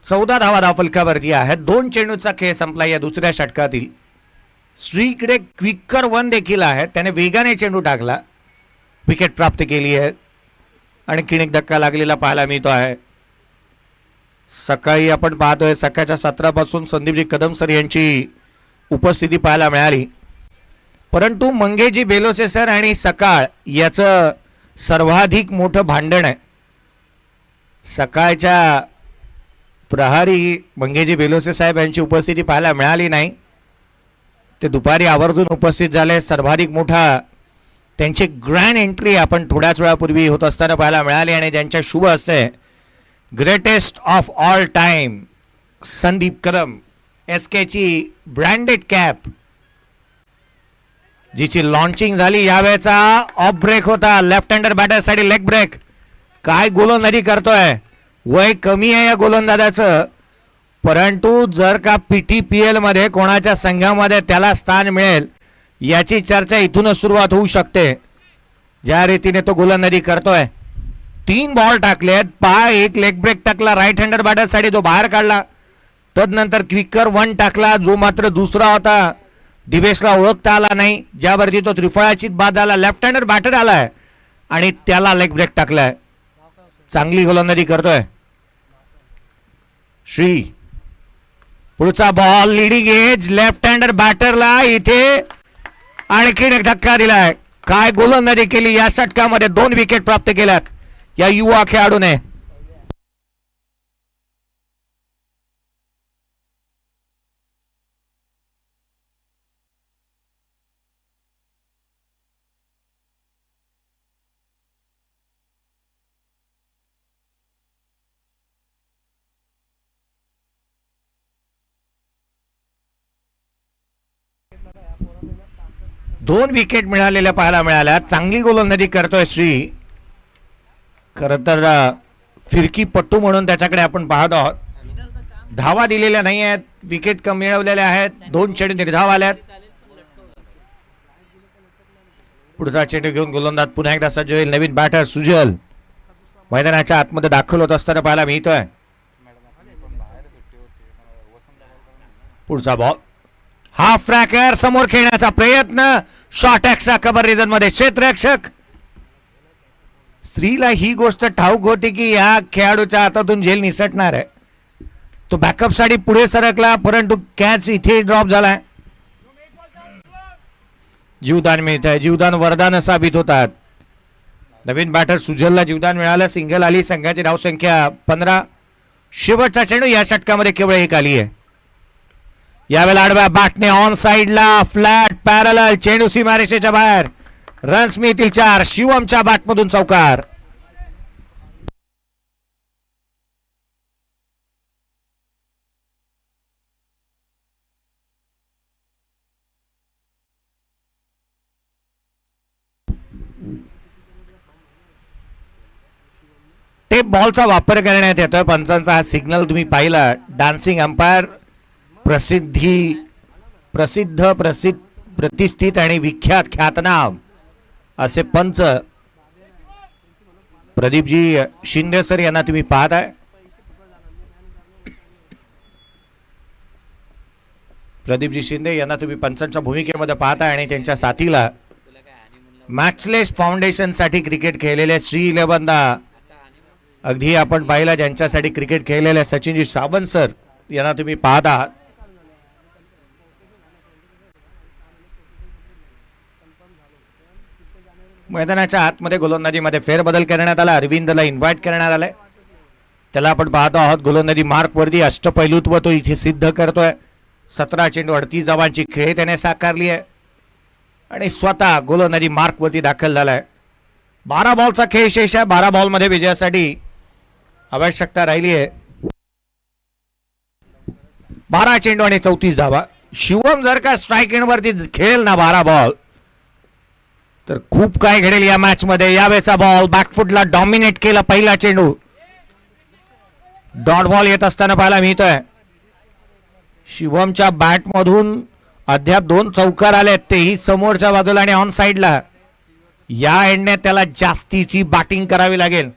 चौदा धावा धावफलकावरती आहेत. 2 चेंडूचा खेळ संपला या दुसऱ्या षटकातील. श्रीकडे क्विकर 1 देखील आहे. त्याने वेगाने चेंडू टाकला, विकेट प्राप्त केली आहे. आणखीन एक धक्का लागलेला पाहायला मिळतो आहे. सकाळी आपण पाहतोय सकाळच्या 17 पासून संदीपजी कदम सर यांची उपस्थिती पाहायला मिळाली, परंतु मंगेजी बेलोसे सर आणि सकाळ याचं सर्वाधिक मोठं भांडण आहे. सकाळच्या प्रहारी मंगेजी बेलोसे साहेब यांची उपस्थिती पाहायला मिळाली नाही. ते दुपारी आवर्जून उपस्थित झाले. सर्वाधिक मोठा त्यांची ग्रँड एंट्री आपण थोड्याच वेळापूर्वी होत असताना पाहायला मिळाली आणि ज्यांच्या शुभ हस्ते greatest of all time Sandeep Kadam SKची ब्रँडेड कॅप जिची लॉन्चिंग झाली. यावेळेचा ऑफ ब्रेक होता. लेफ्ट हँडर बॅटरसाठी लेग ब्रेक. काय गोलंदाजी करतोय. वय कमी आहे या गोलंदाजाचं, परंतु जर का PTPL मध्ये कोणाच्या संघामध्ये त्याला स्थान मिळेल याची चर्चा इथूनच सुरुवात होऊ शकते. ज्या रीतीने तो गोलंदाजी करतोय. 3 बॉल टाकलेत. एक लेग ब्रेक टाकला राईट हँडर बॅटरसाठी, जो बाहेर काढला. तदनंतर क्विकर 1 टाकला, जो मात्र दुसरा होता. दिवेशला ओळखता आला नाही, ज्यावरती तो त्रिफळाचीत बाद आला. लेफ्ट हँडर बॅटर आलाय आणि त्याला लेग ब्रेक टाकलाय. चांगली गोलंदाजी करतोय श्री. पुढचा ball leading edge, left hander बॅटरला इथे आणखीन एक धक्का दिलाय. काय गोलंदाजी केली या षटकामध्ये. 2 विकेट प्राप्त केल्यात या युवा खेळाडूने. 2 विकेट मिळालेल्या पाहायला मिळाल्या. चांगली गोलंदाजी करतोय श्री. खरं तर फिरकी पट्टू म्हणून त्याच्याकडे आपण पाहत आहोत. धावा दिलेल्या नाही आहेत, विकेट कमी मिळवलेल्या आहेत, 2 चेंडू निर्धाव आल्यात. पुढचा चेंडू घेऊन गोलंदाज पुन्हा एकदा सज्ज होईल. नवीन बॅटर सुजल मैदानाच्या आतमध्ये दाखल होत असताना पाहायला मिळतोय. पुढचा बॉल हाफ ट्रॅकर समोर खेळण्याचा प्रयत्न. शॉर्ट एक्स्ट्रा कव्हर रिजन मध्ये क्षेत्ररक्षक. स्त्रीला ही गोष्ट ठाऊक होती की या खेळाडूच्या हातातून झेल निसटणार आहे. तो बॅकअप साठी पुढे सरकला, परंतु कॅच इथे ड्रॉप झालाय. जीवदान मिळत आहे. जीवदान वरदान साबित होतात. नवीन बॅटर सुजलला जीवदान मिळालं. सिंगल आली. संघाची धावसंख्या 15. शेवटचा चेंडू या षटकामध्ये केवळ एक आली आहे. यावेळेला आडव्या बॅटने ऑन साइडला फ्लॅट पॅरल चेंडू सीमारेषेच्या बाहेर. रन्स मिळतील 4. शिवमच्या बॅटमधून चौकार. टेप बॉलचा वापर करण्यात येतोय. पंचांचा हा सिग्नल तुम्ही पाहिला. डान्सिंग अंपायर प्रतिष्ठित आणि विख्यात ख्यातनाम असे पंच प्रदीपजी शिंदे सर यांना तुम्ही पाहताय. प्रदीपजी शिंदे यांना तुम्ही पंचांच्या भूमिकेमध्ये पाहताय आणि त्यांच्या साथीला मॅचलेस फाउंडेशन साठी क्रिकेट खेळलेले श्री 11 अगदी आपण पाहिला ज्यांच्यासाठी क्रिकेट खेळलेले सचिनजी सावंत सर यांना तुम्ही पाहत आहात. मैदानाच्या आतमध्ये गोलंदाजीमध्ये फेरबदल करण्यात आला. अरविंदला इन्व्हाइट करण्यात आलाय. त्याला आपण पाहतो आहोत गोलंदाजी मार्क वरती. अष्टपैलुत्व तो इथे सिद्ध करतोय. 17 चेंडू 38 धावांची खेळ त्याने साकारली आहे आणि स्वतः गोलंदाजी मार्क वरती दाखल झालाय. 12 बॉलचा खेळ शेष आहे. 12 बॉलमध्ये विजयासाठी आवश्यकता राहिली आहे 12 चेंडू आणि 34 धावा. शिवम जर का स्ट्राईक एंड वरती खेळेल ना 12 बॉल तर खूप काय घडेल या मॅच मध्ये. यावेळेचा बॉल बॅकफुटला डॉमिनेट केला. पहिला चेंडू डॉट बॉल येत असताना पाहायला मिळतोय. शिवमच्या बॅट मधून अद्याप 2 चौकार आलेत, तेही समोरच्या बाजूला आणि ऑन साइडला. या एंडने त्याला जास्तीची बॅटिंग करावी लागेल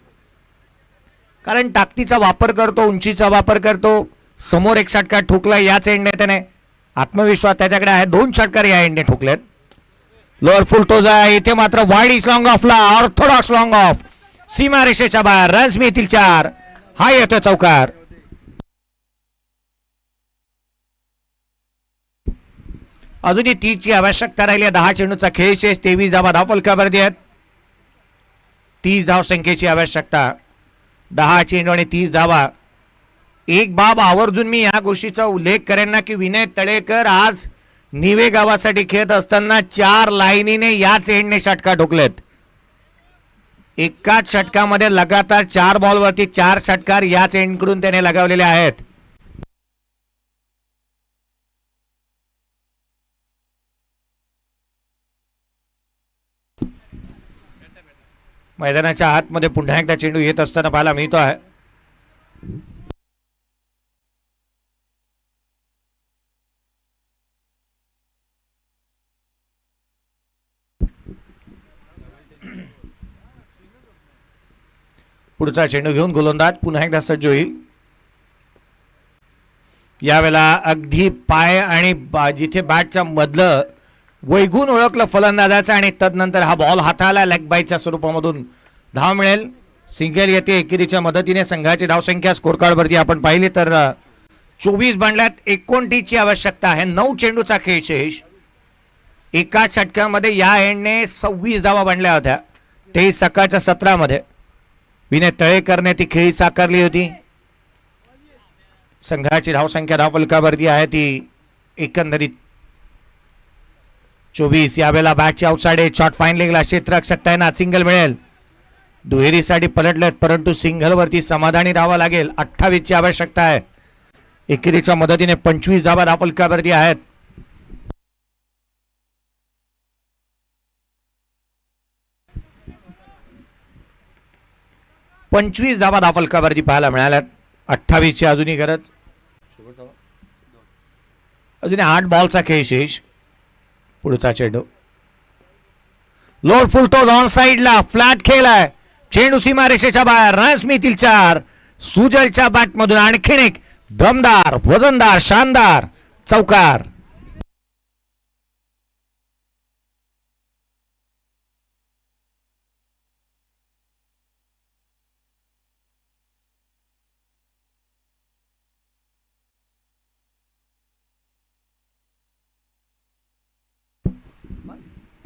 कारण ताकदीचा वापर करतो, उंचीचा वापर करतो. समोर एक षटकार ठोकला याच एंडने. त्याने आत्मविश्वास त्याच्याकडे आहे. 2 षटकार या एंडने ठोकलेत. लोअर फुल टोज आहे इथे मात्र. वाईड इज लॉंग ऑफला ऑर्थोडॉक्स लॉंग ऑफ सीमारेषेच्या बाहेर. रन्स मिळतील 4. हा येतो चौकार. अजूनही 30 ची आवश्यकता राहिली आहे. 10 चेंडूचा खेळ शेष. 23 धावा धावफलकावरती आहेत. 30 धाव संख्येची आवश्यकता. 10 चेंडू आणि 30 धावा. एक बाब आवर्जून मी या गोष्टीचा उल्लेख करेन ना की विनय तळेकर आज निवे गावासाठी खेळत असताना 4 लाईनीने याच एंडने षटकार ठोकलेत. एकाच षटकामध्ये लगातार 4 बॉलवरती 4 षटकार याच एंडकडून त्याने लगावलेले आहेत. मैदानाच्या आतमध्ये पुन्हा एकदा चेंडू येत असताना पाहायला मिळतो आहे. पुढचा चेंडू घेऊन गोलंदाज पुन्हा एकदा सज्ज होईल. यावेळेला अगदी पाय आणि जिथे बॅटच्या मधलं वैगून ओळखलं फलंदाजाचं आणि तदनंतर हा बॉल हाताला लेग बाईच्या स्वरूपामधून धाव मिळेल. सिंगल येते. एकेरीच्या मदतीने संघाची धावसंख्या स्कोर कार्डवरती आपण पाहिली तर 24 बनल्यात. 29 ची आवश्यकता आहे. 9 चेंडूचा खेळ शेष. एकाच षटकामध्ये या एंडने 26 धावा बनल्या होत्या, तेही सकाळच्या 17 मध्ये. विनय तळेकरने ती खेळी साकारली होती. संघाची धावसंख्या धावफलकावरती आहे ती एकंदरीत 24. यावेळेला बॅटची आउटसाइड शॉट फाईन लेगला क्षेत्ररक्षक तैनात. सिंगल मिळेल. दुहेरीसाठी पलटलेत परंतु सिंगलवरती समाधानी धावा लागेल. 28 ची आवश्यकता आहे. एकेरीच्या मदतीने 25 धावा धावफलकावरती आहेत. 25 धावा धाफलकावरती पाहायला मिळाल्यात. 28 ची अजूनही गरज. अजून 8 बॉलचा खेळ शेष. पुढचा चेंडू लोड फुलतो ऑन साइडला फ्लॅट खेळलाय. चेंडू सीमारेषेच्या बाहेर. रन्स मिळतील 4. सुजलच्या बॅटमधून आणखीन एक दमदार वजनदार शानदार चौकार.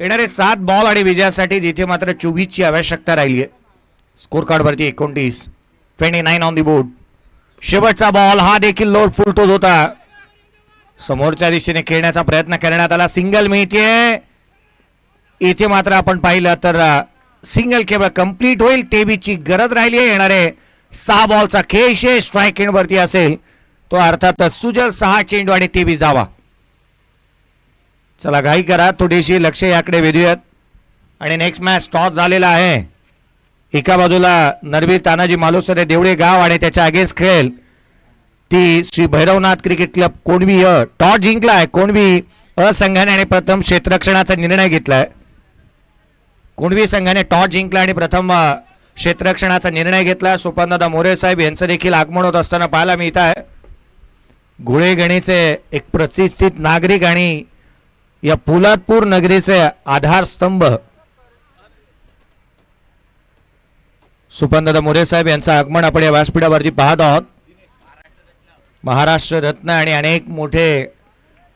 येणारे 7 बॉल आणि विजयासाठी जिथे मात्र 24 ची आवश्यकता राहिली आहे. स्कोर कार्ड वरती 29. 29 ऑन दी बोर्ड. शेवटचा बॉल हा देखील लोड फुलतोच होता. समोरच्या दिशेने खेळण्याचा प्रयत्न करण्यात आला. सिंगल मिळते. इथे मात्र आपण पाहिलं तर सिंगल केवळ कंप्लीट होईल तेबीची गरज राहिली आहे. येणारे 6 बॉलचा खेळ शेष स्ट्राईक एंड वरती असेल तो अर्थातच सुजल 6 चेंडू आणि 23 धावा. चला घाई करा थोडीशी लक्ष याकडे वेधूयात. आणि नेक्स्ट मॅच टॉस झालेला आहे. एका बाजूला नरवीर तानाजी मालुसरे देवळे गाव आणि त्याच्या अगेन्स्ट खेळेल ती Shri Bhairavnath cricket club Kondvi. Toss जिंकलाय कोंडवी संघाने आणि प्रथम क्षेत्ररक्षणाचा निर्णय घेतलाय. कोंडवी संघाने टॉस जिंकला आणि प्रथम क्षेत्ररक्षणाचा निर्णय घेतला. सोपानदादा मोरे साहेब यांचं देखील आगमन होत असताना पाहायला मिळत आहे. घोळेगणीचे एक प्रतिष्ठित नागरिक आणि या पोलादपूर नगरीचे आधारस्तंभ सुपनदादा मोरे साहेब यांचं आगमन आपण या व्यासपीठावरती पाहत आहोत. महाराष्ट्र रत्न आणि अनेक मोठे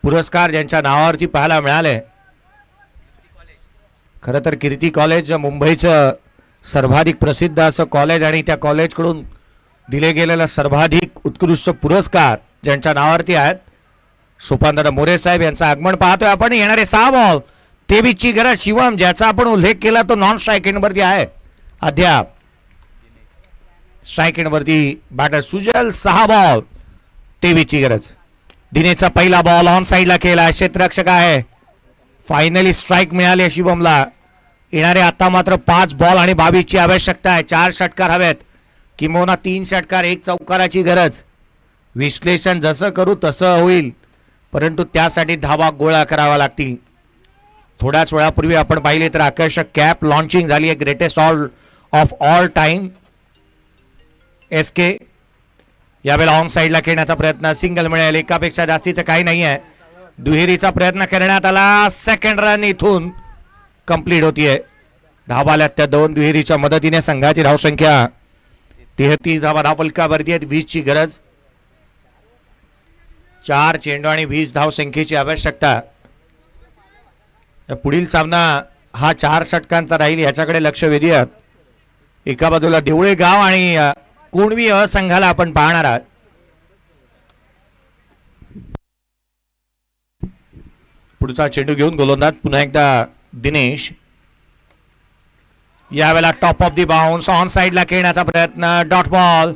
पुरस्कार ज्यांच्या नावावरती पाहायला मिळाले. खरं तर कीर्ती कॉलेज मुंबईचं सर्वाधिक प्रसिद्ध असं कॉलेज आणि त्या कॉलेजकडून दिले गेलेला सर्वाधिक उत्कृष्ट पुरस्कार ज्यांच्या नावावरती आहेत. सोपानदादा मोरे साहेब यांचं आगमन पाहतोय आपण. येणारे 6 बॉल 23 ची गरज. शिवम ज्याचा आपण उल्लेख केला तो नॉन स्ट्राईक एंड वरती आहे अद्याप. स्ट्राईक एंड वरती बॅटर सुजल. 6 बॉल 23 ची गरज. दिनेशचा पहिला बॉल ऑन साइडला केला. क्षेत्ररक्षक आहे. फायनली स्ट्राईक मिळाली शिवमला. येणारे आता मात्र 5 बॉल आणि 22 ची आवश्यकता आहे. 4 षटकार हवेत किंवा 3 षटकार 1 चौकाराची गरज. विश्लेषण जसं करू तसं होईल परंतु त्यासाठी धावा गोळा करावा लागतील. थोड्याच वेळापूर्वी आपण पाहिले तर आकर्षक कॅप लॉन्चिंग झाली आहे. Greatest of all time SK. यावेळेला ऑन साइडला खेळण्याचा प्रयत्न. सिंगल मिळेल. एकापेक्षा जास्तीचं काही नाही आहे. दुहेरीचा प्रयत्न करण्यात आला. सेकंड रन इथून कंप्लीट होतीये. धावा आल्यात त्या 2 दुहेरीच्या मदतीने. संघाची धावसंख्या 33 धावा धावफलकावरती आहेत. 20 ची गरज. 4 चेंडू आणि 20 धावसंख्येची आवश्यकता. पुढील सामना हा 4 षटकांचा राहील याच्याकडे लक्ष वेधूयात. एका बाजूला देवळे गाव आणि कोंडवी संघाला आपण पाहणार आहात. पुढचा चेंडू घेऊन गोलंदाज पुन्हा एकदा दिनेश. यावेळेला top of the bounce on साइडला खेळण्याचा प्रयत्न. Dot ball.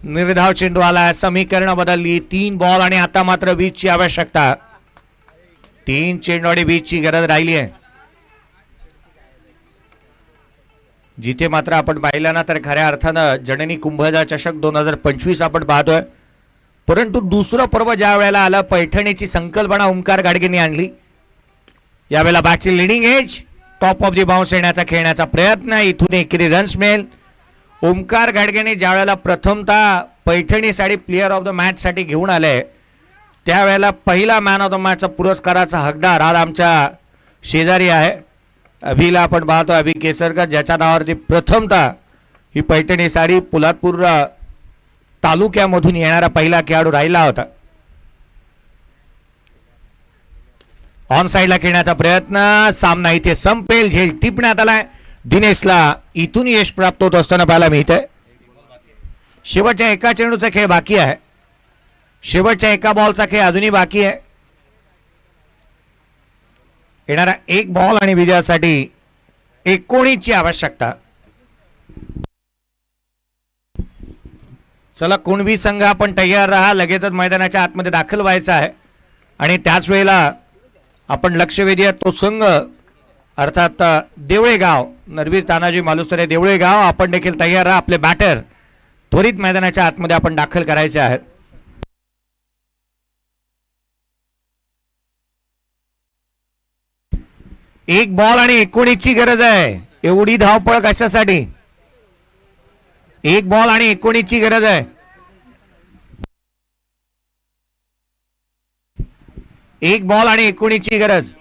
निर्धाव चेंडू आला. समीकरण बदलली. 3 बॉल आणि आता मात्र 20 ची आवश्यकता. 3 चेंडू आणि 20 ची गरज राहिली आहे. जिथे मात्र आपण पाहिलं ना तर खऱ्या अर्थानं जननी कुंभजा चषक 2025 आपण पाहतोय. परंतु दुसरं पर्व ज्या वेळेला आलं पैठणीची संकल्पना ओमकार गाडगेंनी आणली. यावेळेला बॅटची leading edge. Top of the bounce येण्याचा खेळण्याचा प्रयत्न. इथून एकेरी रन्स मिळेल. ओमकार गाडगेने ज्या वेळेला प्रथमतः पैठणीसाठी प्लेअर ऑफ द मॅच साठी घेऊन आले त्यावेळेला पहिला मॅन ऑफ द मॅचचा पुरस्काराचा हकदार आज आमच्या शेजारी आहे. अभिला आपण पाहतो. अभि केसरकर ज्याच्या नावावरती प्रथमतः ही पैठणी साडी पोलादपूर तालुक्यामधून येणारा पहिला खेळाडू राहिला होता. ऑन साइडला खेळण्याचा प्रयत्न. सामना इथे संपेल. झेल टिपण्यात आलाय. दिनेशला इथून यश प्राप्त होत असताना पाहायला मिळतंय. शेवटच्या एका चेंडूचा खेळ बाकी आहे. शेवटच्या एका बॉलचा खेळ अजूनही बाकी आहे. येणारा 1 बॉल आणि विजयासाठी 19 ची आवश्यकता. चला कोणवी संघ आपण तयार राहा. लगेचच मैदानाच्या आतमध्ये दाखल व्हायचा आहे आणि त्याच वेळेला आपण लक्ष वेधूया तो संघ अर्थात देवळेगाव नरवीर तानाजी मालुसरे देवळेगाव, आपण देखील तयार राहा. आपले बॅटर त्वरित मैदानाच्या आतमध्ये आपण दाखल करायचे आहेत. एक बॉल आणि 19ची गरज आहे. एवढी धावपळ कशासाठी? एक बॉल आणि 19ची गरज आहे. एक बॉल आणि 19ची गरज.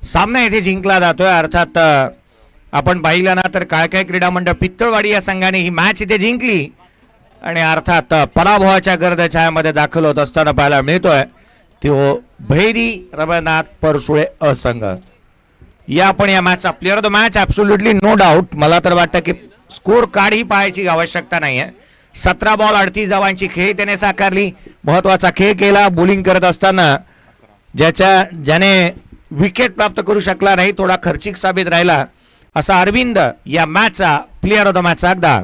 सामना येथे जिंकला जातोय. अर्थात आपण पाहिलं ना तर काळकाय क्रीडा मंडळ पित्तळवाडी या संघाने ही मॅच इथे जिंकली आणि अर्थात पराभवाच्या गर्दछायामध्ये दाखल होत असताना पाहायला मिळतोय तो भैरी रमनाथ परसुळे असंघ. या आपण या मॅचचा player of the match absolutely no doubt. मला तर वाटतं की स्कोर कार्ड ही पाहायची आवश्यकता नाही आहे. 17 बॉल 38 धावांची खेळ त्याने साकारली. महत्वाचा खेळ केला. बॉलिंग करत असताना ज्याने विकेट प्राप्त करू शकला नाही, थोडा खर्चिक साबित राहिला असा अरविंद या मॅचचा प्लेअर ऑफ द मॅच अगदा